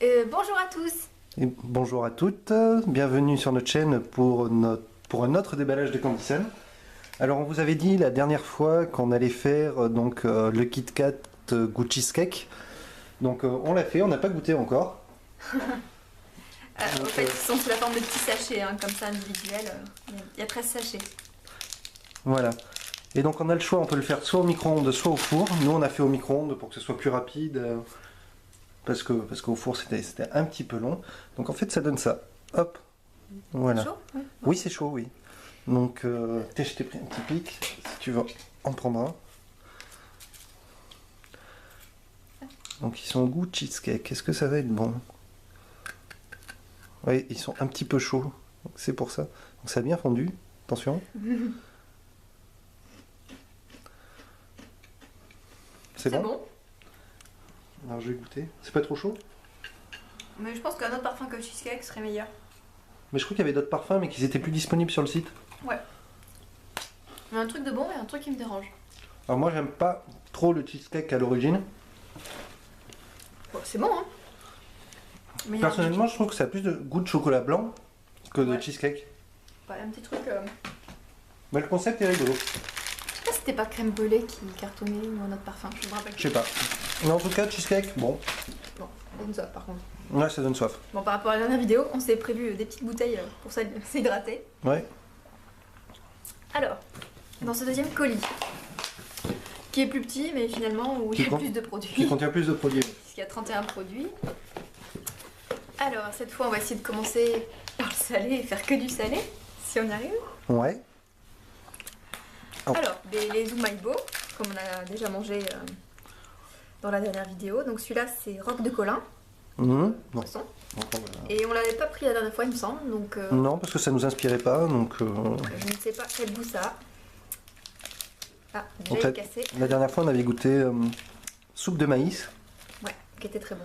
Bonjour à tous. Et bonjour à toutes, bienvenue sur notre chaîne pour un autre déballage de Candy Sun. Alors on vous avait dit la dernière fois qu'on allait faire le Kit Kat goût cheesecake. Donc on l'a fait, on n'a pas goûté encore. En fait, ils sont sous la forme de petits sachets, hein, comme ça, individuels. Il y a 13 sachets. Voilà. Et donc on a le choix, on peut le faire soit au micro-ondes, soit au four. Nous on a fait au micro-ondes pour que ce soit plus rapide. Parce qu'au four c'était un petit peu long. Donc en fait ça donne ça. Hop. Voilà. C'est chaud, ouais. Oui, c'est chaud, oui. Donc je t'ai pris un petit pic. Si tu veux en prendre un. Donc ils sont au goût cheesecake. Est-ce que ça va être bon? Oui, ils sont un petit peu chauds. C'est pour ça. Donc ça a bien fondu. Attention. C'est bon? Alors je vais goûter. C'est pas trop chaud? Mais je pense qu'un autre parfum que le cheesecake serait meilleur. Mais je crois qu'il y avait d'autres parfums mais qu'ils étaient plus disponibles sur le site. Ouais. Il y a un truc de bon et un truc qui me dérange. Alors moi j'aime pas trop le cheesecake à l'origine. Bon, c'est bon, hein. Mais Personnellement je trouve que ça a plus de goût de chocolat blanc que de cheesecake. Ouais, un petit truc... Mais le concept est rigolo. Je sais pas si c'était pas crème brûlée qui cartonnait ou un autre parfum, je me rappelle Je sais pas. Mais en tout cas cheesecake, bon. Bon, donne ça par contre. Ouais, ça donne soif. Bon, par rapport à la dernière vidéo, on s'est prévu des petites bouteilles pour s'hydrater. Ouais. Alors, dans ce deuxième colis, qui est plus petit, mais finalement où il y a plus de produits. Qui contient plus de produits. Puisqu'il y a 31 produits. Alors, cette fois, on va essayer de commencer par le salé et faire que du salé, si on y arrive. Ouais. Oh. Alors, les Zoumaibo, comme on a déjà mangé dans la dernière vidéo. Donc celui-là, c'est Roque de Colin. Poisson. Voilà. Et on l'avait pas pris la dernière fois, il me semble. Donc, non, parce que ça nous inspirait pas. Donc, je ne sais pas quel goût ça a. Ah, déjà en il est fait, cassé. la dernière fois, on avait goûté soupe de maïs. Ouais, qui était très bon.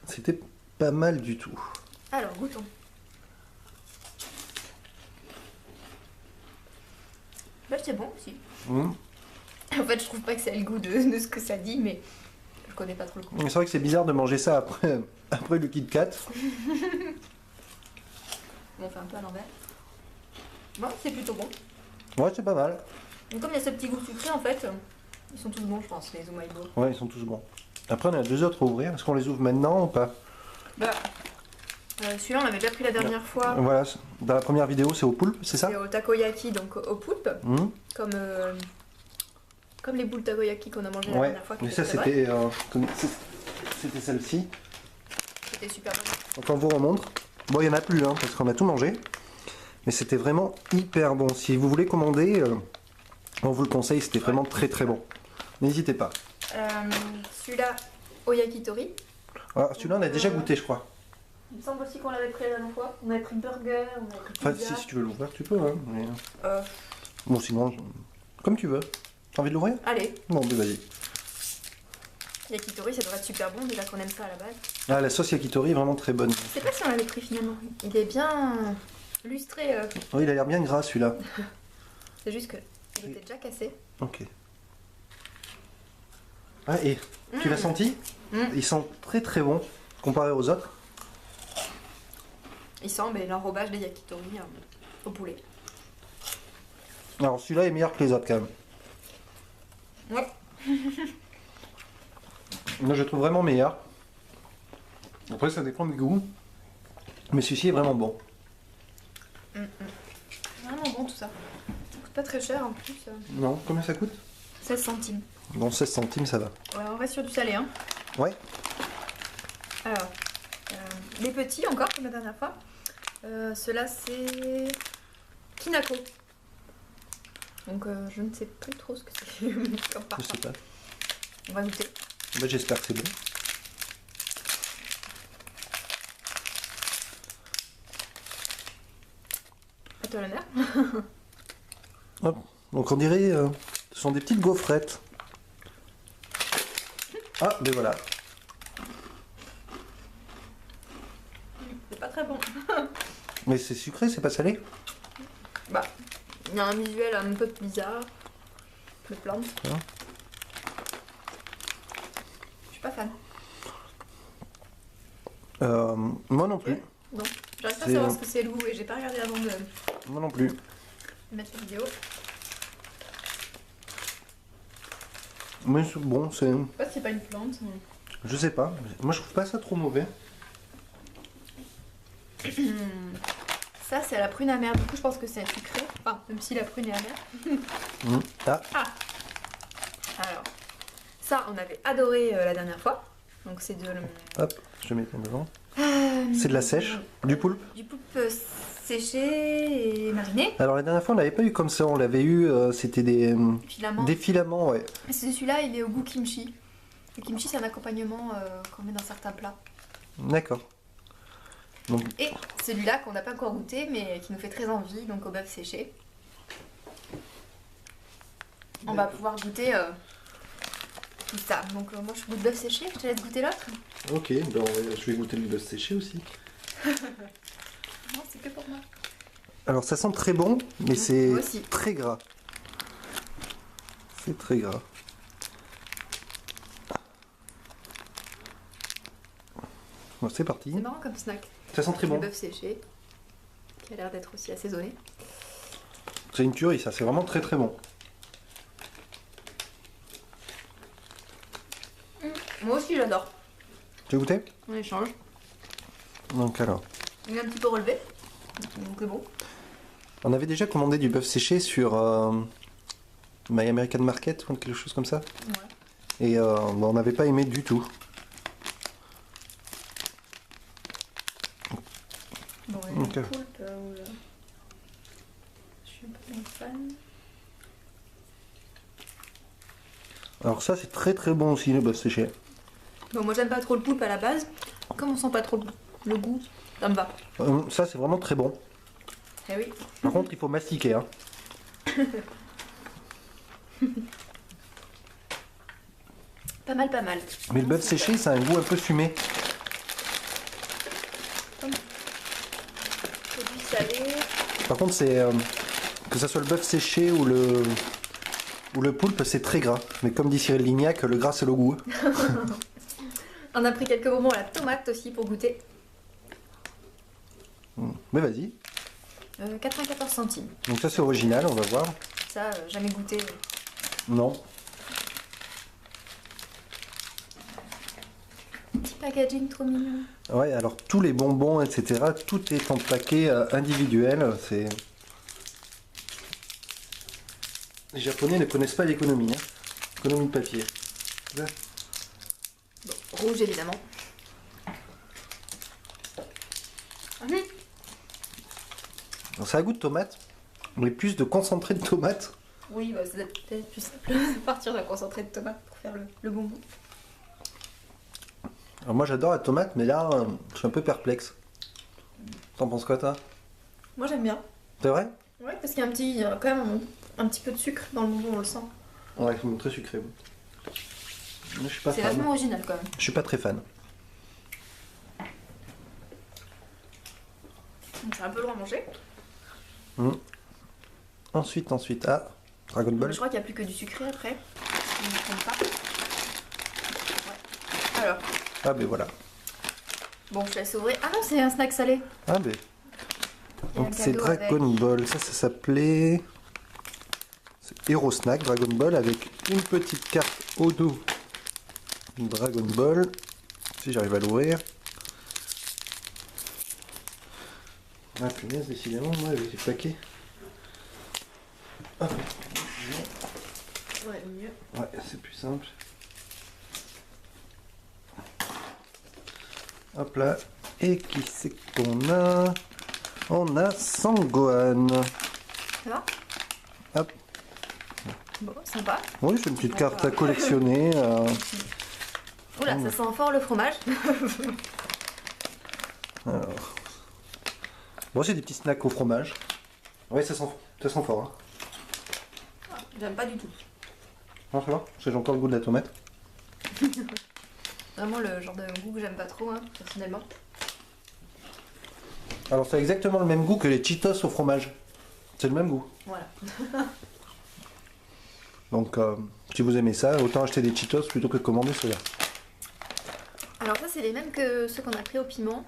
C'était pas mal du tout. Alors, goûtons. Bah, c'est bon aussi. En fait, je trouve pas que c'est le goût de ce que ça dit, mais je connais pas trop le goût. C'est vrai que c'est bizarre de manger ça après le Kit Kat. On fait un peu à l'envers. Bon, c'est plutôt bon. Ouais, c'est pas mal. Donc, comme il y a ce petit goût sucré, en fait, ils sont tous bons, je pense, les Zoumaibo. Ouais, ils sont tous bons. Après, on a deux autres à ouvrir. Est-ce qu'on les ouvre maintenant ou pas? Bah, celui-là, on l'avait déjà pris la dernière fois. Voilà, dans la première vidéo, c'est au poulpe, c'est ça? C'est au takoyaki, donc au poulpe. Comme les boules takoyaki qu'on a mangé la dernière fois. Mais ça, c'était celle-ci. C'était super bon. Donc, on vous remontre. Bon, il n'y en a plus, hein, parce qu'on a tout mangé. Mais c'était vraiment hyper bon. Si vous voulez commander, on vous le conseille, c'était vraiment très très bon. N'hésitez pas. Celui-là, au yakitori. Ah, celui-là, on a déjà goûté, je crois. Il me semble aussi qu'on l'avait pris la dernière fois. On avait pris burger, on avait pris Enfin, pizza. si tu veux l'ouvrir, tu peux. Hein, mais... Bon, sinon, comme tu veux. T'as envie de l'ouvrir? Allez. Bon, ben vas-y. Yakitori, ça devrait être super bon, déjà qu'on aime ça à la base. Ah, la sauce yakitori est vraiment très bonne. Je sais pas si on l'avait pris finalement. Il est bien lustré. Oui, il a l'air bien gras celui-là. C'est juste que il était déjà cassé. Ok. Ah, et tu l'as senti? Ils sont très très bons comparé aux autres. Il sent l'enrobage des yakitori au poulet. Alors celui-là est meilleur que les autres quand même. Ouais. Moi je le trouve vraiment meilleur. Après ça dépend du goût. Mais celui-ci est vraiment bon. Vraiment bon tout ça. Ça coûte pas très cher en plus. Non, combien ça coûte? 16 centimes. Bon, 16 centimes ça va. Ouais, on reste sur du salé, hein. Ouais. Alors, les petits encore comme la dernière fois. Ceux-là c'est Kinako. Donc je ne sais plus trop ce que c'est comme parfum. Je sais pas. On va goûter. Bah, j'espère que c'est bon. À toi l'honneur. Hop. Donc on dirait ce sont des petites gaufrettes. Ah, ben voilà. C'est pas très bon. Mais c'est sucré, c'est pas salé? Bah, il y a un visuel un peu bizarre. Le plan. Hein? Je suis pas fan. Moi non plus. Non, j'arrive pas à C'est, savoir ce que c'est le goût et j'ai pas regardé avant de Moi non plus. mettre la vidéo. Mais c'est bon, c'est. Je sais pas si c'est pas une plante. Je sais pas. Moi je trouve pas ça trop mauvais. Ça, c'est à la prune amère. Du coup, je pense que c'est sucré. Enfin, même si la prune est amère. Ah, Alors, ça, on avait adoré la dernière fois. Donc, c'est de. hop, je mets devant. C'est de la sèche, du poulpe. Du poulpe séché et mariné. Alors la dernière fois on l'avait pas eu comme ça, on l'avait eu, c'était Filaments. des filaments, ouais. Et celui-là, il est au goût kimchi. Le kimchi, c'est un accompagnement qu'on met dans certains plats. D'accord. Donc, Et celui-là qu'on n'a pas encore goûté, mais qui nous fait très envie, donc au bœuf séché. On va pouvoir goûter tout ça. Donc moi, je goûte bœuf séché, je te laisse goûter l'autre. ok, ben, je vais goûter le bœuf séché aussi. Non, c'est que pour moi. Alors ça sent très bon, mais c'est moi aussi. très gras. C'est très gras. Bon, c'est parti. C'est marrant comme snack. Ça sent très Le bon. bœuf séché, qui a l'air d'être aussi assaisonné. C'est une tuerie, ça, c'est vraiment très très bon. Moi aussi, j'adore. Tu as goûté? On échange. Donc alors, Il est un petit peu relevé, donc c'est bon. on avait déjà commandé du bœuf séché sur My American Market ou quelque chose comme ça. Ouais. Et on n'avait pas aimé du tout. Bon, et Ok. le poulpe, je suis un peu moins fan. Alors ça c'est très très bon aussi le bœuf séché. Bon, moi j'aime pas trop le poulpe à la base. Comme on sent pas trop le goût, ça me va. Ça c'est vraiment très bon. Eh oui. Par contre il faut mastiquer. Hein. Pas mal, pas mal. Mais le bœuf séché ça a un goût un peu fumé. Produit salé. Par contre c'est que ça soit le bœuf séché ou le poulpe c'est très gras. Mais comme dit Cyril Lignac, le gras c'est le goût. On a pris quelques moments à la tomate aussi pour goûter. Mais vas-y. 94 centimes. Donc ça c'est original, on va voir. Ça, jamais goûté. Non. Petit packaging trop mignon. Ouais, alors tous les bonbons, etc., tout est en paquet individuel. C'est... Les Japonais ne connaissent pas l'économie. Hein. Économie de papier. Là. Bon, rouge évidemment. Alors, ça a goût de tomate, mais plus de concentré de tomate. Oui, bah, c'est peut-être plus simple de partir d'un concentré de tomate pour faire le bonbon. Alors moi j'adore la tomate, mais là je suis un peu perplexe. T'en penses quoi toi? Moi j'aime bien. C'est vrai? Ouais, parce qu'il y a il y a quand même un petit peu de sucre dans le bonbon, on le sent. Ouais, c'est très sucré. Moi, je suis pas C'est fan. vachement original quand même. Je suis pas très fan. Donc c'est un peu loin à manger. Ensuite, ah, Dragon Ball. Je crois qu'il n'y a plus que du sucré après. Si je ne me trompe pas. Ouais. Alors, Ah ben voilà. bon, je laisse ouvrir. Ah non, c'est un snack salé. Ah ben. Il y a Donc un c'est cadeau Dragon Ball, ça s'appelait c'est Hero Snack Dragon Ball avec une petite carte au dos Dragon Ball, si j'arrive à l'ouvrir. Ah punaise, décidément, moi avec les paquets. Ah. Ouais, mieux. Ouais, c'est plus simple. Hop là, et qui c'est qu'on a? On a Sangohan. Ça va? Hop. Bon, sympa. Oui, c'est une petite carte à collectionner. Oula, ça sent fort le fromage. Alors. Bon, c'est des petits snacks au fromage. Ouais, ça sent fort. Hein. J'aime pas du tout. Non, ça va? Parce que j'ai encore le goût de la tomate. Vraiment le genre de goût que j'aime pas trop, hein, personnellement. Alors, c'est exactement le même goût que les Cheetos au fromage. C'est le même goût. Voilà. Donc, si vous aimez ça, autant acheter des Cheetos plutôt que commander cela. Alors ça c'est les mêmes que ceux qu'on a pris au piment.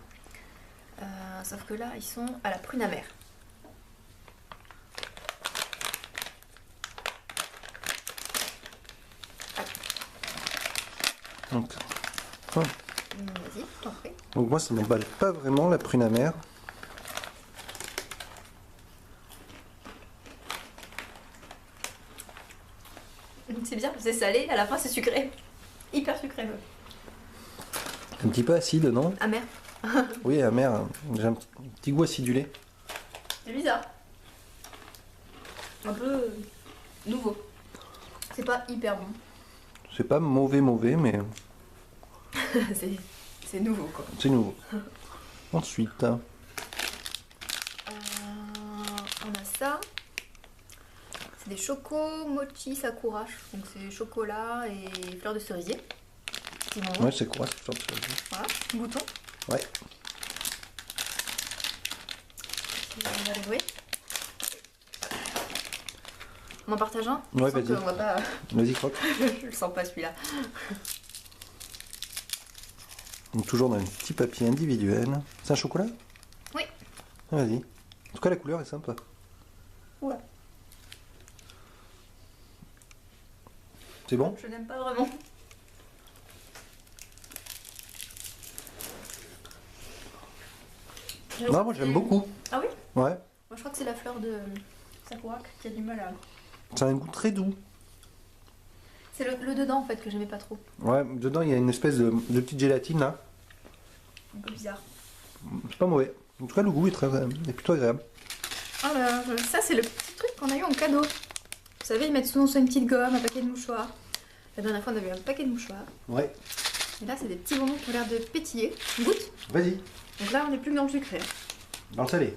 Sauf que là ils sont à la prune amère. Donc, oh. Vas-y, t'en prie. Donc moi ça m'emballe pas vraiment la prune amère. C'est bien, c'est salé, à la fin c'est sucré. Hyper sucré. Un petit peu acide, non? Amer. Oui, amer. J'ai un petit goût acidulé. C'est bizarre. Un peu nouveau. C'est pas hyper bon. C'est pas mauvais, mais c'est nouveau quoi. c'est nouveau. Ensuite, On a ça. C'est des chocos mochi sakura. Donc c'est chocolat et fleurs de cerisier. Petit bonbon. ouais, c'est quoi cette sorte de... Voilà, bouton. Ouais. On va l'ouvrir. On en partage un. Ouais, Je sens vas-y. qu'on va pas... Vas-y, croque. Je le sens pas celui-là. Donc toujours dans un petit papier individuel. C'est un chocolat? Oui. Ah, vas-y. En tout cas, la couleur est sympa. Ouais. C'est bon? Je n'aime pas vraiment. Non, moi j'aime beaucoup. Ah oui? Ouais. Moi je crois que c'est la fleur de sakura qui a du mal à... C'est un goût très doux. C'est le dedans en fait que j'aimais pas trop. Ouais, dedans il y a une espèce de petite gélatine là. Un peu bizarre. C'est pas mauvais. En tout cas, le goût est plutôt agréable. Ah là, ça c'est le petit truc qu'on a eu en cadeau. Vous savez, ils mettent souvent sur une petite gomme, un paquet de mouchoirs. La dernière fois on avait un paquet de mouchoirs. Ouais. Et là c'est des petits bonbons qui ont l'air de pétiller. On goûte. Vas-y. Donc là on n'est plus dans le sucré. Dans le salé.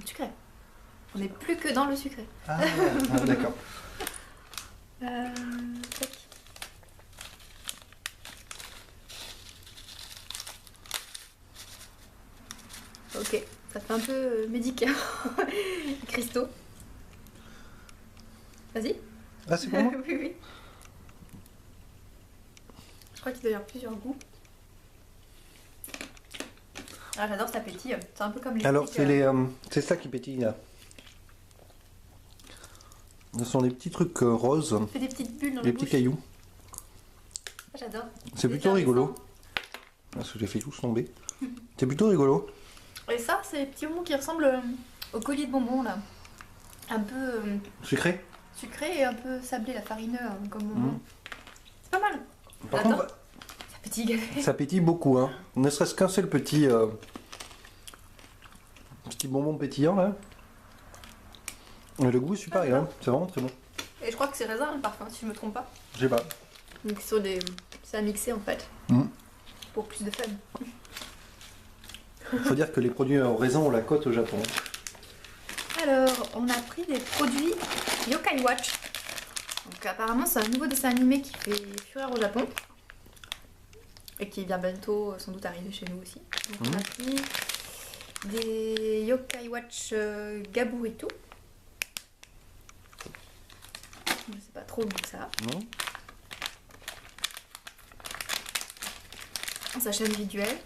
Le sucré. On n'est plus que dans le sucré. Ah, d'accord. Tac. Ok, ça fait un peu médicament. Cristaux. Vas-y. Ah, c'est pour moi? Oui, oui. Je crois qu'il doit y avoir plusieurs goûts. Ah, j'adore ça pétille. C'est un peu comme les Alors, sticks, c'est ça qui pétille là. Ce sont des petits trucs roses, fait des petites bulles dans des la petits bouche. cailloux. Ah, j'adore. C'est plutôt rigolo. Parce que j'ai fait tous tomber. C'est plutôt rigolo. Et ça, c'est des petits bonbons qui ressemblent au collier de bonbons là. Un peu Sucré. sucré et un peu sablé, la farineux comme bonbon. Mmh. C'est pas mal. Par J'adore. contre, Ça pétille gâté. ça pétille beaucoup. Hein. Ne serait-ce qu'un seul petit bonbon pétillant là. Mais le goût est super agréable. C'est vraiment très bon. Et je crois que c'est raisin le parfum, si je me trompe pas. Je sais pas. Donc c'est à mixer en fait. Mmh. Pour plus de fun. Il faut dire que les produits en raisin ont la cote au Japon. Alors, on a pris des produits Yokai Watch. Donc apparemment c'est un nouveau dessin animé qui fait fureur au Japon. Et qui vient bientôt sans doute arriver chez nous aussi. Donc on a pris des Yokai Watch Gaburitu. Je sais pas trop d'où ça. Non. Un sachet individuel.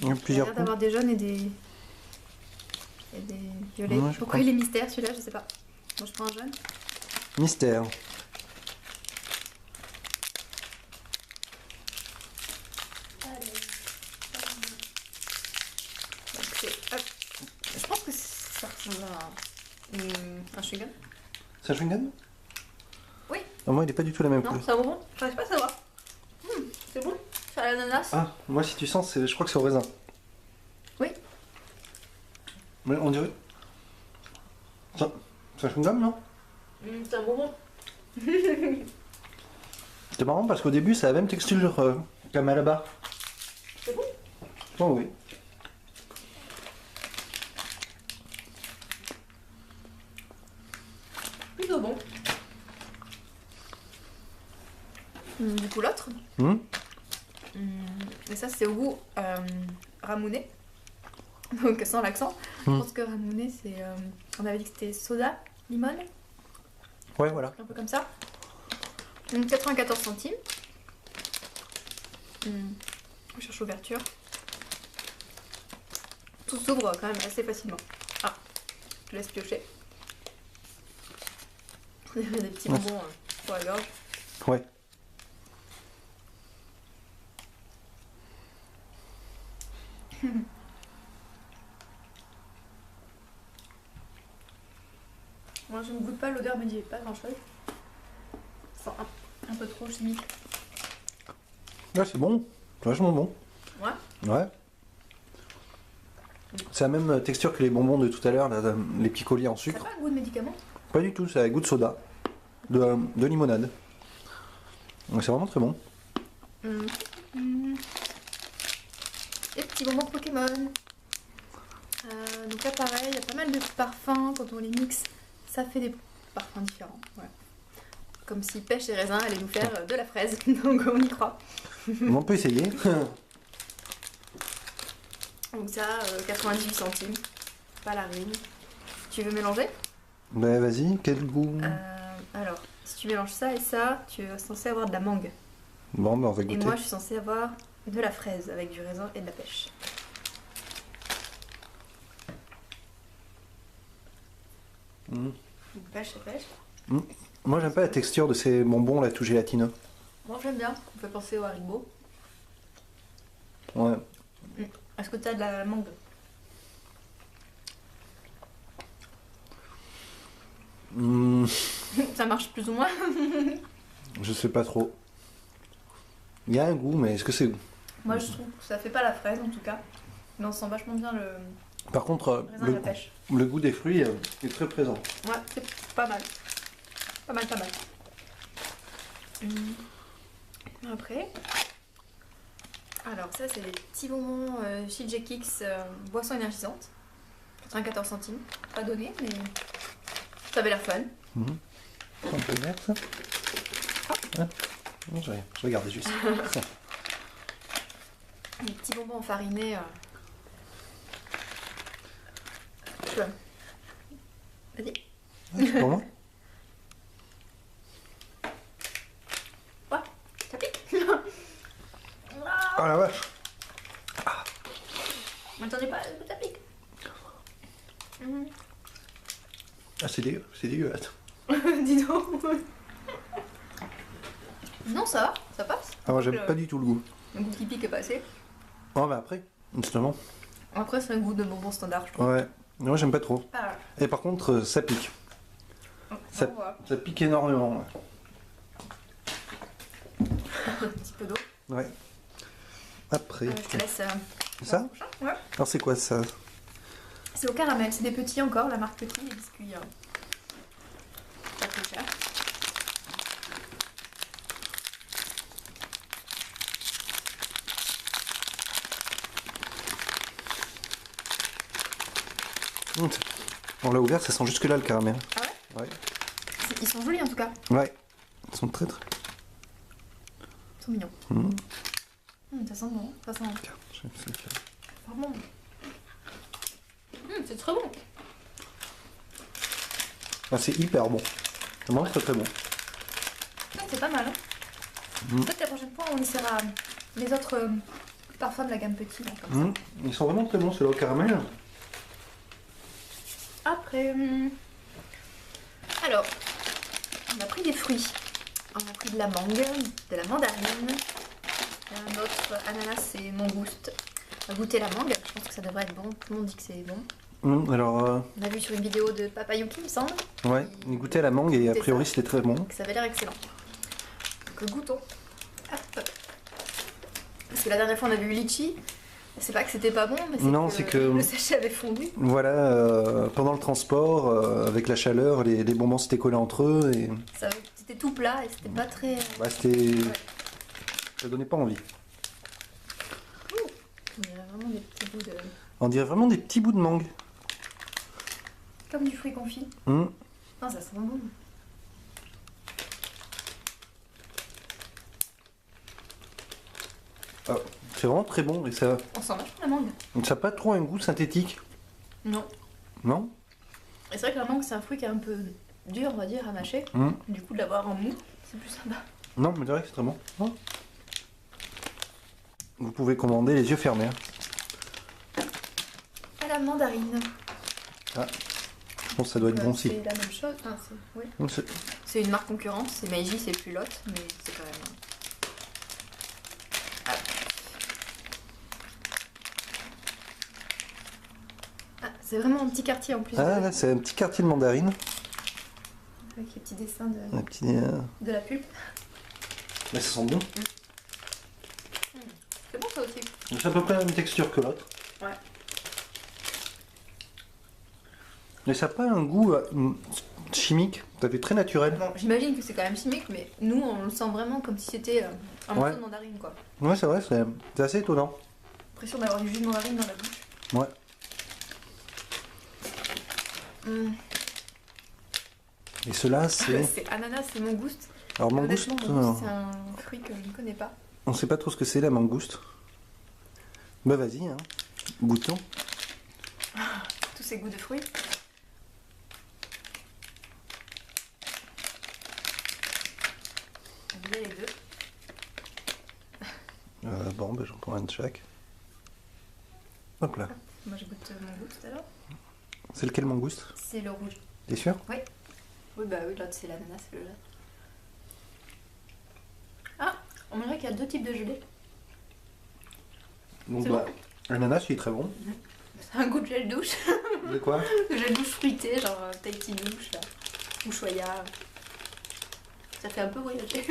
Il y a Il a plusieurs l'air coups. d'avoir des jaunes et des violets. Ouais, je Pourquoi prends- il est mystère celui-là, je sais pas. Moi je prends un jaune. Mystère. Donc, hop. Je pense que ça ressemble à un chewing-gum. C'est un chewing-gum? Oui. Ah, moi, il est pas du tout la même Non, couleur. c'est un bonbon. Je sais pas savoir. C'est bon. C'est à l'ananas. Ah, moi, si tu sens, je crois que c'est au raisin. Oui. Mais on dirait. C'est un chewing-gum, non? C'est un bonbon. C'est marrant parce qu'au début, ça a la même texture qu'un Malabar. C'est bon. Oh oui. Plutôt bon. Du coup l'autre. Hum. Et ça c'est au goût ramouné. Donc sans l'accent. Je pense que ramouné c'est... on avait dit que c'était soda, limon. Ouais, voilà. Un peu comme ça. Donc 94 centimes. On cherche ouverture. Tout s'ouvre quand même assez facilement. Ah, je te laisse piocher. On dirait des petits bonbons pour la gorge. Ouais. Moi je ne goûte pas, l'odeur me dit pas grand chose. Ça sent un peu trop chimique. Là c'est bon, c'est vachement bon. Ouais. Ouais. C'est la même texture que les bonbons de tout à l'heure, là, les petits colliers en Ça sucre. n'a pas un goût de médicament? Pas du tout, ça a un goût de soda, de limonade. Donc c'est vraiment très bon. Les petits bonbons Pokémon. Donc là pareil, il y a pas mal de parfums, quand on les mixe, ça fait des parfums différents. Ouais. Comme si pêche et raisin allaient nous faire de la fraise, donc on y croit. On peut essayer. Donc ça, 98 centimes, pas la rime. Tu veux mélanger? Bah vas-y, quel goût? Alors, si tu mélanges ça et ça, tu es censé avoir de la mangue. Bon, bah on va Et goûter. moi, je suis censée avoir de la fraise avec du raisin et de la pêche. Pêche, c'est pêche. Moi j'aime pas la texture de ces bonbons là tout gélatineux. Moi, j'aime bien. On fait penser au Haribo. Ouais. Est-ce que tu as de la mangue? Ça marche plus ou moins. Je sais pas trop. Il y a un goût, mais est-ce que c'est... Moi, je trouve que ça fait pas la fraise en tout cas. Mais on sent vachement bien le Par contre, raisin et la pêche. le goût des fruits est très présent. Ouais, c'est pas mal. Pas mal, pas mal. Après. Alors, ça, c'est des petits bonbons CJ Kicks boisson énergisante. 94 centimes. Pas donné, mais ça avait l'air fun. On peut le mettre ça? Ah. Non, j'ai rien. Je regardais juste. Ça. Des petits bonbons enfarinés. Tu vois. Vas-y. C'est pour moi? Ouais, ça pique. Oh la vache! M'attendez pas à ce que ça pique. Ah c'est dégueulasse. Dis donc. Non, ça va, ça passe. Ah moi j'aime pas du tout le goût. Le goût qui pique est passé. Oh bah après, justement. Après, c'est un goût de bonbon standard, je trouve. Ouais. Moi j'aime pas trop. Ah, Et par contre, ça pique. Ça, on voit. ça pique énormément. Un petit peu d'eau. Ouais. Après. Je te laisse. Ça? Ouais. Alors c'est quoi ça? C'est au caramel, c'est des petits encore, la marque Petit, les biscuits. Pas trop cher. On l'a ouvert, ça sent jusque là le caramel. Ah ouais? Ouais. Ils sont jolis en tout cas. Ouais. Ils sont très très. Ils sont mignons. Ça sent bon. Ça sent vraiment bon. C'est très bon. Ah, c'est hyper bon. C'est vraiment très très bon. C'est pas mal. Hein. Peut-être la prochaine fois on essaiera les autres parfums de la gamme Petit. Là, comme ça. Ils sont vraiment très bons, ceux-là au caramel. Après, alors, on a pris des fruits. On a pris de la mangue, de la mandarine, un autre ananas et mangouste. On va goûter la mangue, je pense que ça devrait être bon. Tout le monde dit que c'est bon. Alors, On a vu sur une vidéo de Papa Yuki, il me semble, ouais, il goûtait à la mangue et a priori ça. c'était très bon. que ça avait l'air excellent. Donc goûtons. Hop. Parce que la dernière fois on avait eu litchi. C'est pas que c'était pas bon, mais Non, c'est c'est que que- le sachet avait fondu. Voilà, pendant le transport, avec la chaleur, les bonbons s'étaient collés entre eux et C'était tout plat et c'était pas très... bah, c'était. Ça donnait pas envie. Il y avait vraiment des petits bouts de... On dirait vraiment des petits bouts de mangue. Comme du fruit confit. Hum. Non, ça sent bon. Ah, c'est vraiment très bon et ça On sent vachement la mangue. n'a pas trop un goût synthétique, Non. non? Et c'est vrai que la mangue, c'est un fruit qui est un peu dur, on va dire, à mâcher. Du coup, de l'avoir en mou, c'est plus sympa. Non, mais c'est vrai que c'est très bon. Oh. vous pouvez commander les yeux fermés. À la mandarine. Ah, je pense que ça doit être bon aussi. C'est la même chose. Enfin, oui. Donc, c'est- C'est une marque concurrente, c'est Meiji, c'est plus Lotte, mais c'est quand même. Ah. Ah, c'est vraiment un petit quartier en plus. Ah, là, c'est un petit quartier de mandarine. Avec les petits dessins de, Un petit. de la pulpe. Là, ça sent bon. C'est bon ça aussi. C'est à peu près la même texture que l'autre. Ouais. Mais ça n'a pas un goût chimique. Ça fait très naturel. Bon, j'imagine que c'est quand même chimique, mais nous on le sent vraiment comme si c'était un morceau de mandarine quoi. Ouais, c'est vrai, c'est assez étonnant. L'impression d'avoir du jus de mandarine dans la bouche. Ouais. Et cela, c'est. C'est ananas, c'est mangouste. Alors, mangouste, Honnêtement, mangouste, c'est un fruit que je ne connais pas. on sait pas trop ce que c'est la mangouste. Bah, vas-y, hein. Goûtons. Tous ces goûts de fruits. Vous avez les deux. Bon, bah, j'en prends un de chaque. Hop là. Moi je goûte mangouste alors. C'est lequel mangouste? C'est le rouge. T'es sûr? Oui, bah oui, l'autre c'est l'ananas, c'est le jaune. Ah, on dirait qu'il y a deux types de gelée. Donc, C'est bah, l'ananas, il est très bon. C'est un goût de gel douche. De quoi? De gel douche fruité, genre Tahiti douche, Ushuaïa. Ça fait un peu voyager.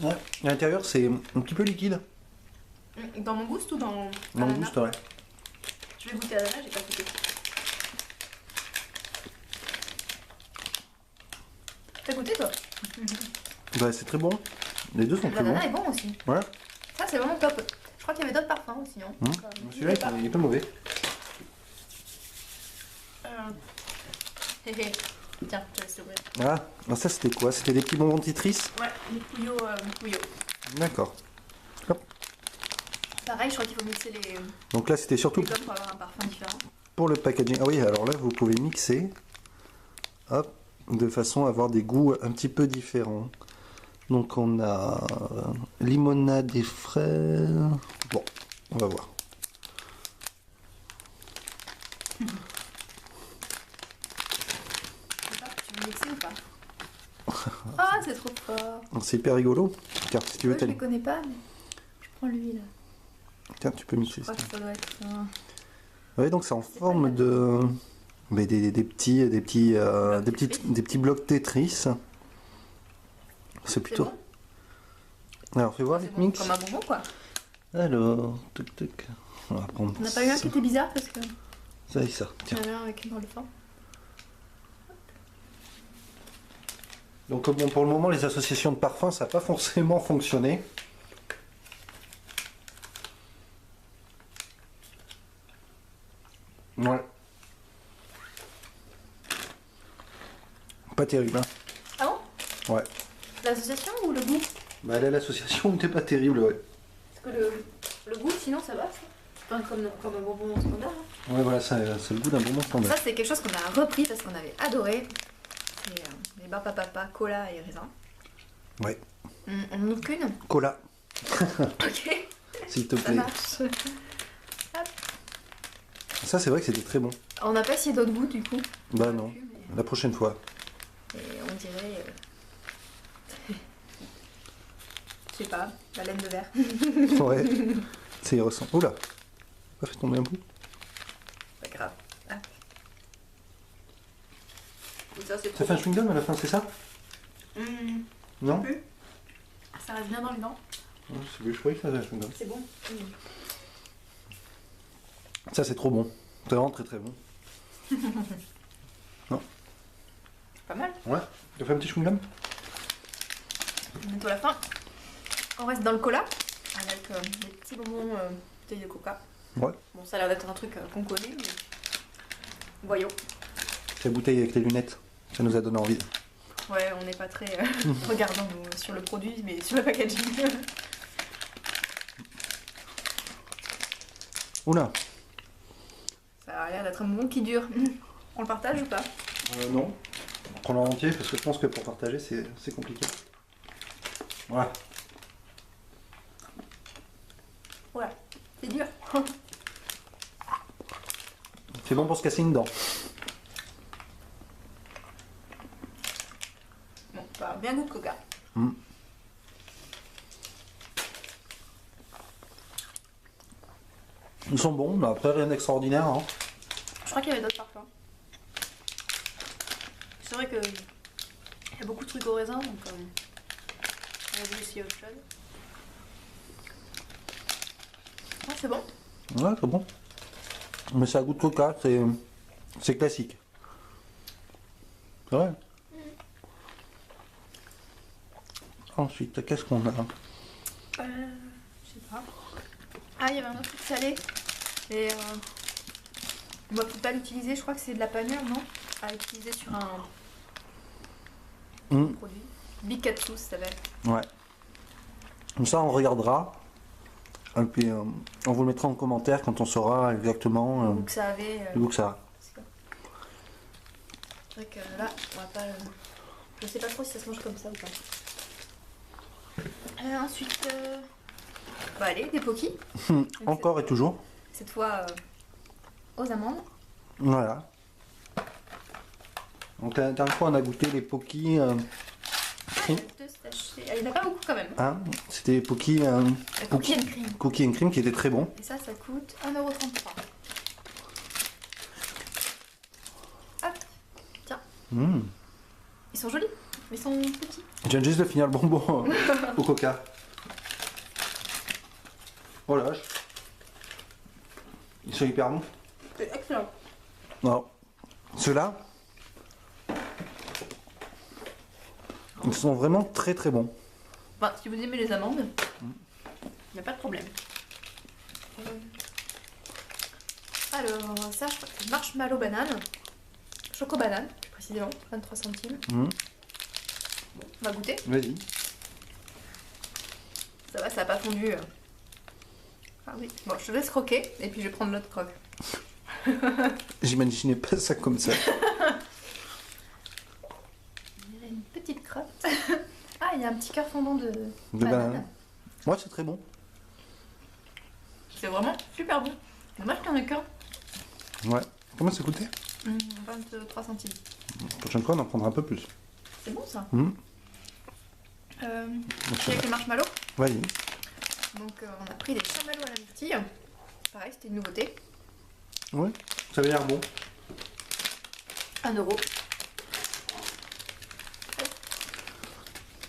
Ouais. À l'intérieur, c'est un petit peu liquide. Dans mangouste ou dans Mangouste, ouais. Je vais goûter à l'ananas, j'ai pas goûté. T'as goûté toi? Bah, c'est très bon. Les deux sont très bons. L'ananas est bon aussi. Ouais. Ça c'est vraiment top. Je crois qu'il y avait d'autres parfums aussi. Hein. Celui-là, il est pas mauvais. Hé hé. Tiens, je te laisse l'ouvrir. Ah, alors ça, c'était quoi? C'était des petits bonbons titrices? Ouais, les couillots, couillots. D'accord. Pareil, je crois qu'il faut mixer les Donc là, c'était surtout gommes pour avoir un parfum différent. pour le packaging. Ah oui, alors là, vous pouvez mixer. Hop, de façon à avoir des goûts un petit peu différents. Donc on a limonade et fraises. Bon, on va voir. Tu veux mixer ou pas? Ah, c'est trop fort. C'est hyper rigolo. Car si tu veux, Ouais, je ne connais pas, mais je prends lui là. tiens, tu peux mixer Je ça. crois que ça doit être. Oui, donc c'est en forme de. Mais des petits blocs Tetris. C'est plutôt. Bon. Alors, fais voir les C'est bon, mix. comme un bonbon quoi. Alors, tuc. On va prendre On n'a pas eu un qui était bizarre parce que. ça et ça. Il Tiens. y en a un avec une drôle de forme. Donc bon, pour le moment, les associations de parfums, ça n'a pas forcément fonctionné. Ouais. Pas terrible, hein. Ah bon? Ouais. L'association ou le goût? Bah là, l'association n'était pas terrible, ouais. Parce que le goût, sinon ça va ça? C'est pas comme un bonbon standard. Hein. Ouais, voilà, c'est le goût d'un bonbon standard. Ça, c'est quelque chose qu'on a repris parce qu'on avait adoré. C'est les Barba Papa, cola et raisin. Ouais. On n'ouvre qu'une. Cola, Ok, s'il te ça plaît. marche. Ça, c'est vrai que c'était très bon. On n'a pas essayé d'autres goûts du coup. Bah non, la prochaine fois. Et on dirait. Je sais pas, la laine de verre. Ouais. C'est ressemble. Oula, pas fait tomber un bout. Pas grave. Ah. Ça, c'est Ça fait un chewing-gum à la fin, c'est ça? Non? plus. Ça reste bien dans les dents. Ouais, je croyais que ça faisait un chewing-gum. C'est bon. Ça, c'est trop bon. C'est vraiment très très bon. Pas mal. Ouais. Tu as fait un petit chewing-gum? Bientôt la fin. On reste dans le cola avec des petits bonbons bouteilles de coca. Ouais. Bon, ça a l'air d'être un truc qu'on connaît, mais voyons. La bouteille avec les lunettes, ça nous a donné envie. Ouais, on n'est pas très regardant nous, sur le produit, mais sur le packaging. Oula. Ça a l'air d'être un bonbon qui dure. On le partage ou pas? Non. On prend en entier parce que je pense que pour partager, c'est compliqué. Voilà. Voilà, c'est dur. C'est bon pour se casser une dent. Bon, ça a bien goût de coca. Ils sont bons, mais après rien d'extraordinaire. Hein. Je crois qu'il y avait d'autres parfums. C'est vrai que il y a beaucoup de trucs au raisin, donc on va essayer autre chose. Ah, c'est bon. Ouais, c'est bon. Mais ça a goût de coca, c'est classique. C'est vrai. Ensuite, qu'est-ce qu'on a? Je sais pas. Ah, il y avait un autre truc salé. Et on va peut-être pas l'utiliser, je crois que c'est de la panure, non? À utiliser sur un produit. Bikatsu, ça s'appelle. Ouais. Comme ça, on regardera. Et puis, on vous le mettra en commentaire quand on saura exactement Le goût que ça avait. le goût que ça a. C'est vrai que là, on va pas. Je sais pas trop si ça se mange comme ça ou pas. Ensuite, bah allez, des Pocky. Encore et toujours. Cette fois aux amandes. Voilà. Donc la dernière fois, on a goûté les Pocky. Il n'y en a pas beaucoup quand même. Hein, c'était les Pocky. Cookie and cream. Cookie and cream qui était très bon. Et ça coûte 1,33 €. Hop, tiens. Ils sont jolis, mais ils sont petits. Je viens juste de finir le bonbon au coca. Oh la vache. Ils sont hyper bons. C'est excellent. Non. Ceux-là, ils sont vraiment très très bons. Enfin, si vous aimez les amandes, il n'y a pas de problème. Alors, ça, je crois que c'est marshmallow banane. Choco banane, plus précisément, 23 centimes. Bon, on va goûter. Vas-y. Ça va, ça n'a pas fondu. Ah oui. Bon, je te laisse croquer et puis je vais prendre l'autre croque. J'imaginais pas ça comme ça. Il y a une petite crotte. Ah, il y a un petit cœur fondant de banane. Ouais, c'est très bon. C'est vraiment super bon. Dommage qu'il n'y en ait qu'un. Ouais. Comment ça coûtait 23 centimes. La prochaine fois, on en prendra un peu plus. C'est bon ça. Donc, Avec le marshmallow. vas-y. Donc on a pris des chamallows à la myrtille. Pareil, c'était une nouveauté. Ouais, ça avait l'air bon. 1 €.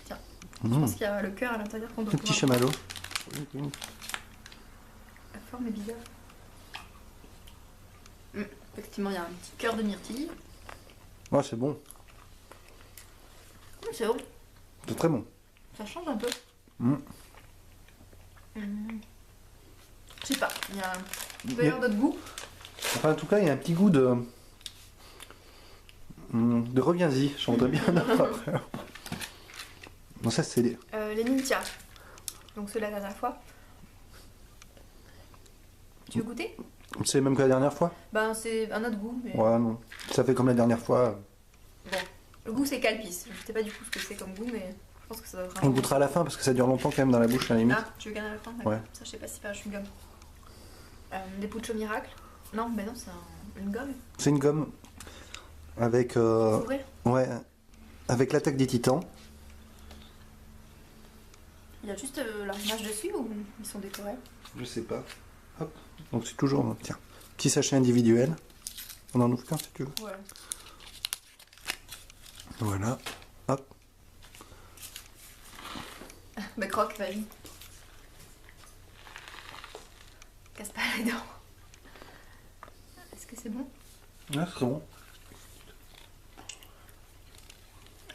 Tiens, je pense qu'il y a le cœur à l'intérieur qu'on doit Un petit pouvoir- chamallow. La forme est bizarre. Effectivement, il y a un petit cœur de myrtille. Ouais, c'est bon. C'est bon, C'est très bon. ça change un peu. Mm. Je sais pas, il y a il peut y avoir d'autres goûts. Enfin, en tout cas, il y a un petit goût de reviens-y. J'en voudrais bien un autre après. Non, ça, c'est Les Ninja. Donc ceux-là la dernière fois. Tu veux goûter? c'est même que la dernière fois. Ben c'est un autre goût. Mais... Ouais, non. Ça fait comme la dernière fois. Bon, le goût c'est Calpis. Je sais pas du coup ce que c'est comme goût, mais je pense que ça doit être On goûtera à la fin parce que ça dure longtemps quand même dans la bouche à la limite. Ah, tu veux garder à la fin? D'accord. Ouais. Ça, je sais pas si faire un chewing-gum. Des Pucho Miracle? Non, ben non, c'est une gomme. C'est une gomme avec Faut ouvrir. ouais, avec l'attaque des titans. Il y a juste leur image dessus ou ils sont décorés? Je sais pas. Hop. Donc c'est toujours tiens, petit sachet individuel. On en ouvre qu'un si tu veux. Ouais. Voilà. Hop. Bah croque, vas-y. Casse pas les dents. Est-ce que c'est bon? Ouais, c'est bon.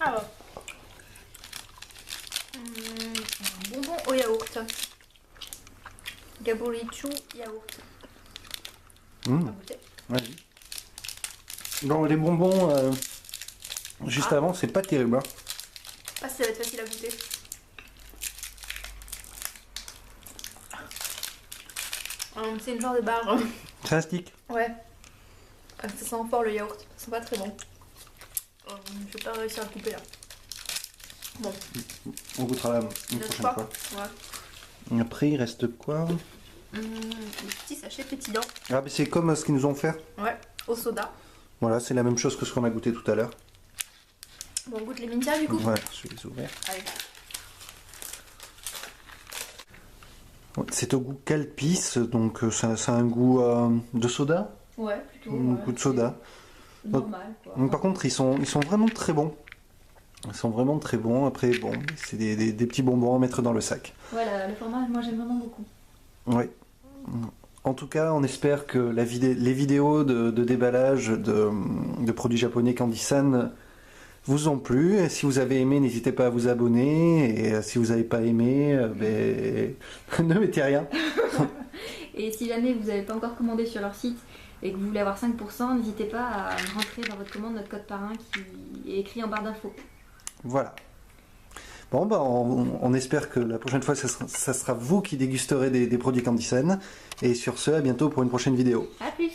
Ah ouais. Bonbon au yaourt. Gaborichu yaourt. À goûter. Vas-y. Bon, les bonbons juste avant, c'est pas terrible. Hein. Ah, ça va être facile à goûter. C'est une genre de barre. C'est un stick. Ouais. Ça sent fort le yaourt. Ça sent pas très bon. Je vais pas réussir à le couper là. Bon. On goûtera une Il reste prochaine quoi? fois. Ouais. Après, il reste quoi? Les petits sachets pétillants. Ah, mais c'est comme ce qu'ils nous ont fait. Ouais, au soda. Voilà, c'est la même chose que ce qu'on a goûté tout à l'heure. Bon, on goûte les Mintia du coup. Voilà, je vais les ouvrir. Allez. C'est au goût calpis, donc ça a un goût de soda. Ouais, plutôt. Un goût de soda. Normal quoi. Donc, par contre, ils sont vraiment très bons. Ils sont vraiment très bons. Après, bon, c'est des petits bonbons à mettre dans le sac. Voilà, le format, moi j'aime vraiment beaucoup. Oui. En tout cas, on espère que les vidéos de déballage de produits japonais Candy-san vous ont plu. Et si vous avez aimé, n'hésitez pas à vous abonner. Et si vous n'avez pas aimé, ne mettez rien. Et si jamais vous n'avez pas encore commandé sur leur site et que vous voulez avoir 5%, n'hésitez pas à rentrer dans votre commande notre code parrain qui est écrit en barre d'infos. Voilà. Bon, on espère que la prochaine fois, ça sera vous qui dégusterez des produits Candy-san. Et sur ce, à bientôt pour une prochaine vidéo. A plus!